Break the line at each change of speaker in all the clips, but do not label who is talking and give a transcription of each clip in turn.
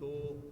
2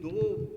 2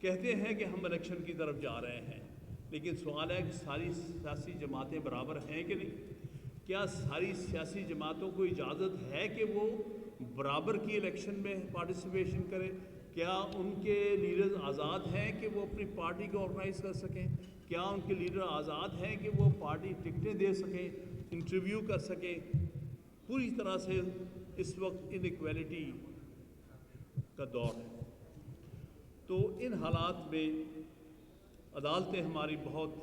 کہتے ہیں کہ ہم الیکشن کی طرف جا رہے ہیں، لیکن سوال ہے کہ ساری سیاسی جماعتیں برابر ہیں کہ نہیں؟ کیا ساری سیاسی جماعتوں کو اجازت ہے کہ وہ برابر کی الیکشن میں پارٹیسپیشن کریں؟ کیا ان کے لیڈرز آزاد ہیں کہ وہ اپنی پارٹی کو آرگنائز کر سکیں؟ کیا ان کے لیڈر آزاد ہیں کہ وہ پارٹی ٹکٹیں دے سکیں، انٹرویو کر سکیں؟ پوری طرح سے اس وقت انیکویلٹی کا دور ہے۔ تو ان حالات میں عدالتیں ہماری بہت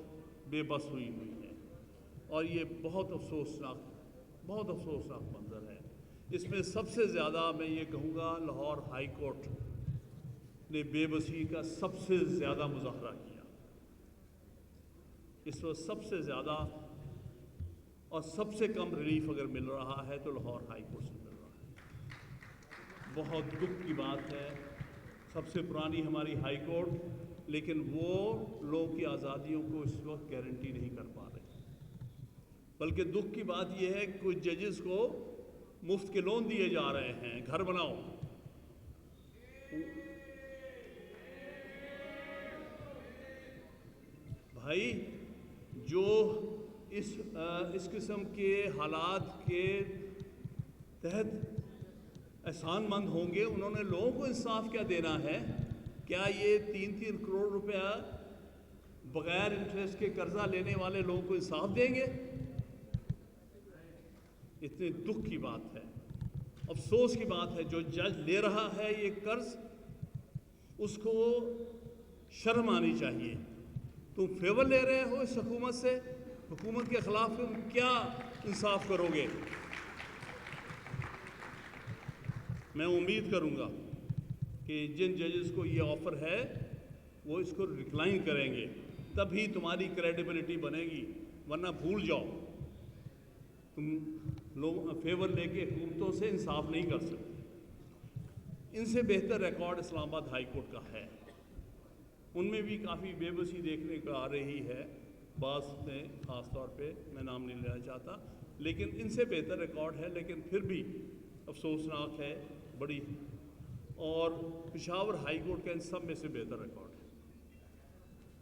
بے بس ہوئی ہیں، اور یہ بہت افسوسناک منظر ہے۔ اس میں سب سے زیادہ میں یہ کہوں گا لاہور ہائی کورٹ نے بے بسی کا سب سے زیادہ مظاہرہ کیا۔ اس وقت سب سے زیادہ اور سب سے کم ریلیف اگر مل رہا ہے تو لاہور ہائی کورٹ سے مل رہا ہے۔ بہت دکھ کی بات ہے، سب سے پرانی ہماری ہائی کورٹ، لیکن وہ لوگوں کی آزادیوں کو اس وقت گارنٹی نہیں کر پا رہے۔ بلکہ دکھ کی بات یہ ہے کہ کچھ ججز کو مفت کے لون دیے جا رہے ہیں، گھر بناؤ۔ بھائی جو اس قسم کے حالات کے تحت احسان مند ہوں گے، انہوں نے لوگوں کو انصاف کیا دینا ہے؟ کیا یہ 3 کروڑ روپیہ بغیر انٹرسٹ کے قرضہ لینے والے لوگوں کو انصاف دیں گے؟ اتنے دکھ کی بات ہے، افسوس کی بات ہے۔ جو جج لے رہا ہے یہ قرض، اس کو شرم آنی چاہیے۔ تم فیور لے رہے ہو اس حکومت سے، حکومت کے خلاف تم کیا انصاف کرو گے؟ میں امید کروں گا کہ جن ججز کو یہ آفر ہے وہ اس کو ڈکلائن کریں گے، تبھی تمہاری کریڈیبلٹی بنے گی، ورنہ بھول جاؤ، تم لوگ فیور لے کے حکومتوں سے انصاف نہیں کر سکتے۔ ان سے بہتر ریکارڈ اسلام آباد ہائی کورٹ کا ہے، ان میں بھی کافی بے بسی دیکھنے کو آ رہی ہے، بعض میں خاص طور پہ میں نام نہیں لینا چاہتا، لیکن ان سے بہتر ریکارڈ ہے، لیکن پھر بھی افسوسناک ہے بڑی۔ اور پشاور ہائی کورٹ کا ان سب میں سے بہتر ریکارڈ ہے،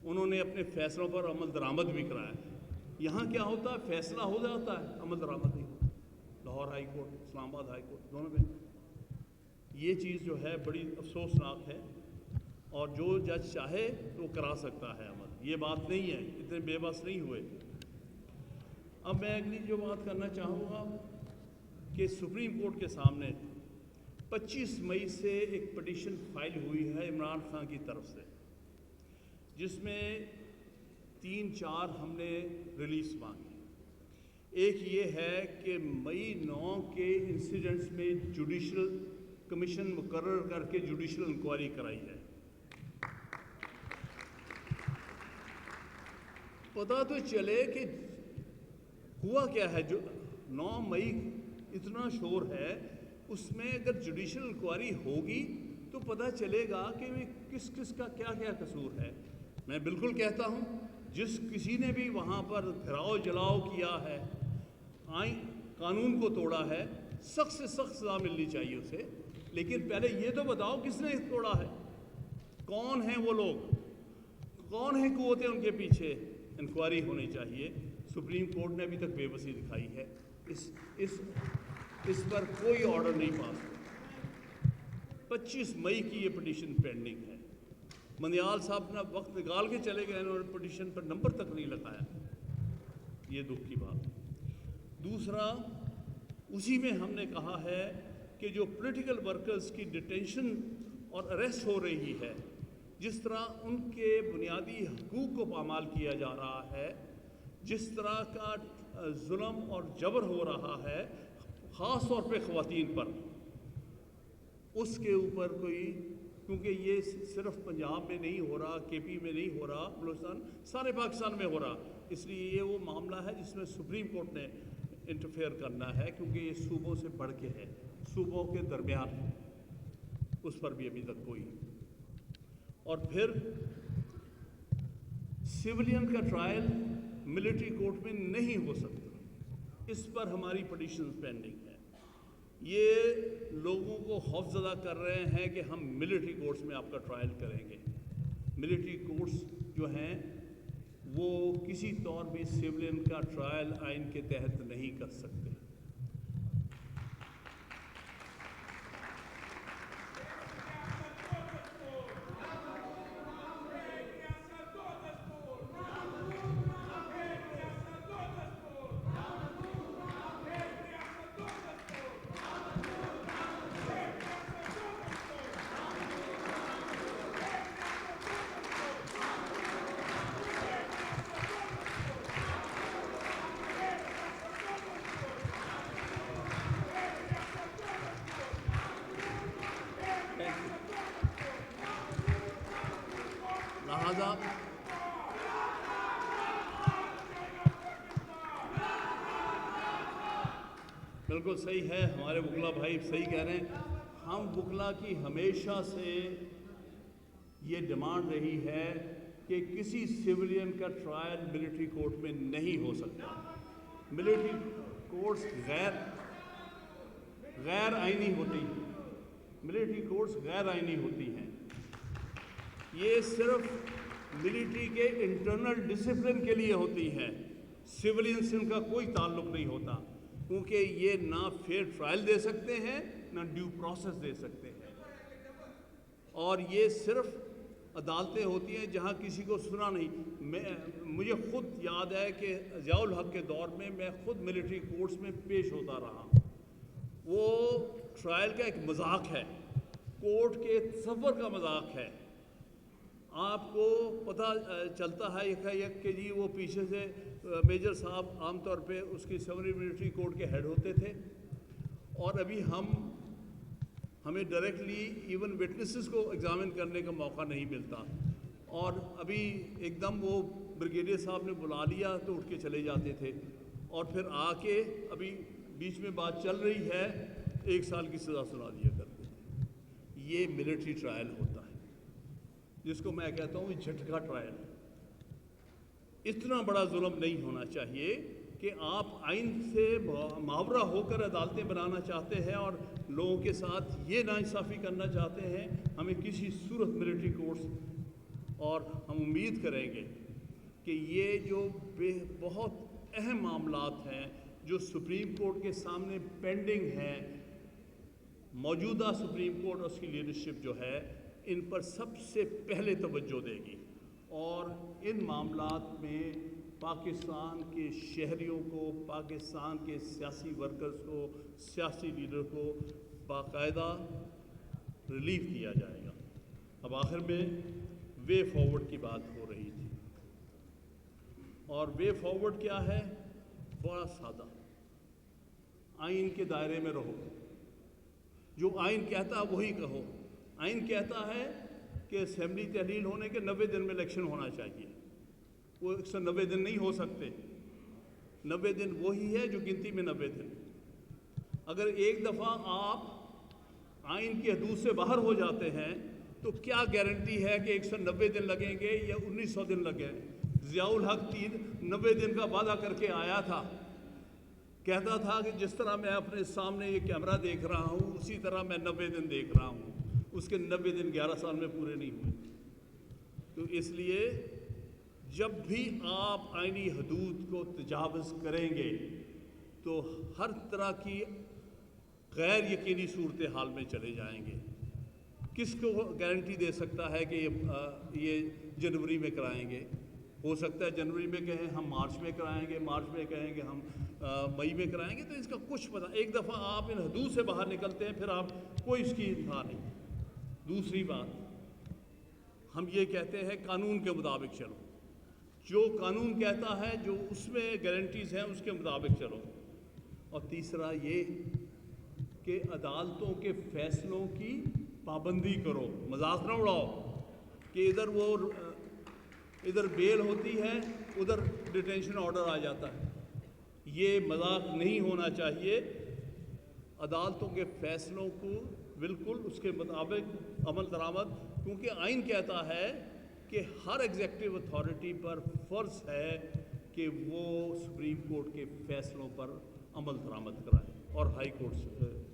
انہوں نے اپنے فیصلوں پر عمل درآمد بھی کرایا ہے۔ یہاں کیا ہوتا ہے، فیصلہ ہو جاتا ہے، عمل درآمد نہیں ہوتا۔ لاہور ہائی کورٹ، اسلام آباد ہائی کورٹ، دونوں میں یہ چیز جو ہے بڑی افسوسناک ہے، اور جو جج چاہے تو کرا سکتا ہے عمل، یہ بات نہیں ہے، اتنے بے بس نہیں ہوئے۔ اب میں اگلی جو بات کرنا چاہوں گا کہ سپریم کورٹ کے سامنے 25 مئی سے ایک پٹیشن فائل ہوئی ہے عمران خان کی طرف سے، جس میں 3-4 ہم نے ریلیز مانگی۔ ایک یہ ہے کہ مئی 9 کے انسیڈنٹس میں جوڈیشل کمیشن مقرر کر کے جوڈیشل انکوائری کرائی ہے۔ پتہ تو چلے کہ ہوا کیا ہے۔ جو 9 مئی اتنا شور ہے، اس میں اگر جوڈیشل انکوائری ہوگی تو پتہ چلے گا کہ کس کس کا کیا کیا قصور ہے۔ میں بالکل کہتا ہوں جس کسی نے بھی وہاں پر گھراؤ جلاؤ کیا ہے، آئین قانون کو توڑا ہے، سخت سے سخت سزا ملنی چاہیے اسے، لیکن پہلے یہ تو بتاؤ کس نے توڑا ہے، کون ہیں وہ لوگ، کون ہیں قوتیں ان کے پیچھے، انکوائری ہونی چاہیے۔ سپریم کورٹ نے ابھی تک بے بسی دکھائی ہے، اس پر کوئی آرڈر نہیں پاس ہوا۔ 25 مئی کی یہ پٹیشن پینڈنگ ہے۔ مندیال صاحب اپنا وقت نکال کے چلے گئے، انہوں نے پٹیشن پر نمبر تک نہیں لگایا، یہ دکھ کی بات۔ دوسرا، اسی میں ہم نے کہا ہے کہ جو پولیٹیکل ورکرز کی ڈیٹینشن اور اریسٹ ہو رہی ہے، جس طرح ان کے بنیادی حقوق کو پامال کیا جا رہا ہے، جس طرح کا ظلم اور جبر ہو رہا ہے خاص طور پہ خواتین پر، اس کے اوپر کوئی، کیونکہ یہ صرف پنجاب میں نہیں ہو رہا، کے پی میں نہیں ہو رہا، بلوچستان، سارے پاکستان میں ہو رہا، اس لیے یہ وہ معاملہ ہے جس میں سپریم کورٹ نے انٹرفیئر کرنا ہے، کیونکہ یہ صوبوں سے بڑھ کے ہے، صوبوں کے درمیان ہے، اس پر بھی ابھی تک کوئی۔ اور پھر سیولین کا ٹرائل ملٹری کورٹ میں نہیں ہو سکتا، اس پر ہماری پٹیشن پینڈنگ ہے۔ یہ لوگوں کو خوفزدہ کر رہے ہیں کہ ہم ملٹری کورٹس میں آپ کا ٹرائل کریں گے، ملٹری کورٹس جو ہیں وہ کسی طور بھی سویلین کا ٹرائل آئین کے تحت نہیں کر سکتے۔ لہٰذا بالکل صحیح ہے، ہمارے وکلا بھائی صحیح کہہ رہے ہیں۔ ہم وکلا کی ہمیشہ سے یہ ڈیمانڈ رہی ہے کہ کسی سویلین کا ٹرائل ملٹری کورٹ میں نہیں ہو سکتا۔ ملٹری کورٹس غیر آئینی ہوتی ہیں، ملٹری کورٹس غیر آئینی ہوتی ہیں۔ یہ صرف ملٹری کے انٹرنل ڈسپلن کے لیے ہوتی ہیں، سویلین سے ان کا کوئی تعلق نہیں ہوتا، کیونکہ یہ نہ فیئر ٹرائل دے سکتے ہیں نہ ڈیو پروسیس دے سکتے ہیں، اور یہ صرف عدالتیں ہوتی ہیں جہاں کسی کو سنا نہیں۔ مجھے خود یاد ہے کہ ضیاء الحق کے دور میں میں خود ملٹری کورٹس میں پیش ہوتا رہا۔ وہ ٹرائل کا ایک مذاق ہے، کورٹ کے تصور کا مذاق ہے۔ آپ کو پتہ چلتا ہے یک کہ جی وہ پیچھے سے میجر صاحب عام طور پہ اس کی سمری ملٹری کورٹ کے ہیڈ ہوتے تھے، اور ابھی ہمیں ڈائریکٹلی ایون وٹنسز کو ایگزامن کرنے کا موقع نہیں ملتا، اور ابھی ایک دم وہ بریگیڈیئر صاحب نے بلا لیا تو اٹھ کے چلے جاتے تھے، اور پھر آ کے ابھی بیچ میں بات چل رہی ہے 1 سال کی سزا سنا دیا کرتے تھے۔ یہ ملٹری ٹرائل ہوتا ہے، جس کو میں کہتا ہوں جھٹکا ٹرائل۔ اتنا بڑا ظلم نہیں ہونا چاہیے کہ آپ آئین سے ماورا ہو کر عدالتیں بنانا چاہتے ہیں اور لوگوں کے ساتھ یہ ناانصافی کرنا چاہتے ہیں۔ ہمیں کسی صورت ملٹری کورٹس، اور ہم امید کریں گے کہ یہ جو بہت اہم معاملات ہیں جو سپریم کورٹ کے سامنے پینڈنگ ہیں، موجودہ سپریم کورٹ اور اس کی لیڈرشپ جو ہے ان پر سب سے پہلے توجہ دے گی، اور ان معاملات میں پاکستان کے شہریوں کو، پاکستان کے سیاسی ورکرز کو، سیاسی لیڈر کو باقاعدہ ریلیف کیا جائے گا۔ اب آخر میں وے فارورڈ کی بات ہو رہی تھی، اور وے فارورڈ کیا ہے؟ بڑا سادہ، آئین کے دائرے میں رہو، جو آئین کہتا ہے وہی کہو۔ آئین کہتا ہے کہ اسمبلی تحلیل ہونے کے 90 دن میں الیکشن ہونا چاہیے، وہ 190 دن نہیں ہو سکتے۔ 90 دن وہی ہے جو گنتی میں 90 دن۔ اگر ایک دفعہ آپ آئین کی حدود سے باہر ہو جاتے ہیں تو کیا گارنٹی ہے کہ 190 دن لگیں گے یا 1900 دن لگیں؟ ضیاء الحق 90 دن کا وعدہ کر کے آیا تھا، کہتا تھا کہ جس طرح میں اپنے سامنے یہ کیمرہ دیکھ رہا ہوں اسی طرح میں 90 دن دیکھ رہا ہوں۔ اس کے 90 دن 11 سال میں پورے نہیں ہوئے۔ تو اس لیے جب بھی آپ آئینی حدود کو تجاوز کریں گے تو ہر طرح کی غیر یقینی صورتحال میں چلے جائیں گے۔ کس کو گارنٹی دے سکتا ہے کہ یہ جنوری میں کرائیں گے؟ ہو سکتا ہے جنوری میں کہیں ہم مارچ میں کرائیں گے، مارچ میں کہیں گے ہم مئی میں کرائیں گے، تو اس کا کچھ پتہ۔ ایک دفعہ آپ ان حدود سے باہر نکلتے ہیں پھر آپ کوئی اس کی انتہا نہیں۔ دوسری بات، ہم یہ کہتے ہیں قانون کے مطابق چلو، جو قانون کہتا ہے جو اس میں گارنٹیز ہیں اس کے مطابق چلو۔ اور تیسرا یہ کہ عدالتوں کے فیصلوں کی پابندی کرو، مذاق نہ اڑاؤ کہ ادھر بیل ہوتی ہے ادھر ڈیٹینشن آرڈر آ جاتا ہے۔ یہ مذاق نہیں ہونا چاہیے۔ عدالتوں کے فیصلوں کو بالکل اس کے مطابق عمل درآمد، کیونکہ آئین کہتا ہے کہ ہر ایگزیکٹو اتھارٹی پر فرض ہے کہ وہ سپریم کورٹ کے فیصلوں پر عمل درآمد کرائے، اور ہائی کورٹس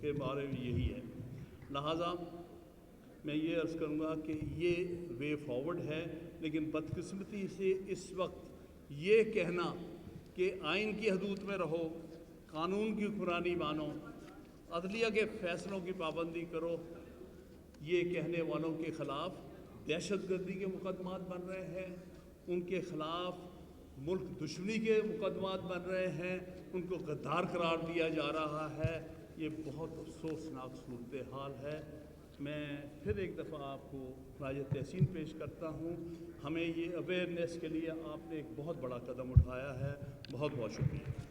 کے بارے میں یہی ہے۔ لہٰذا میں یہ عرض کروں گا کہ یہ وے فارورڈ ہے، لیکن بدقسمتی سے اس وقت یہ کہنا کہ آئین کی حدود میں رہو، قانون کی حکمرانی مانو، عدلیہ کے فیصلوں کی پابندی کرو، یہ کہنے والوں کے خلاف دہشت گردی کے مقدمات بن رہے ہیں، ان کے خلاف ملک دشمنی کے مقدمات بن رہے ہیں، ان کو غدار قرار دیا جا رہا ہے۔ یہ بہت افسوسناک صورتحال ہے۔ میں پھر ایک دفعہ آپ کو خراج تحسین پیش کرتا ہوں۔ ہمیں یہ اویئرنیس کے لیے آپ نے ایک بہت بڑا قدم اٹھایا ہے، بہت بہت شکریہ۔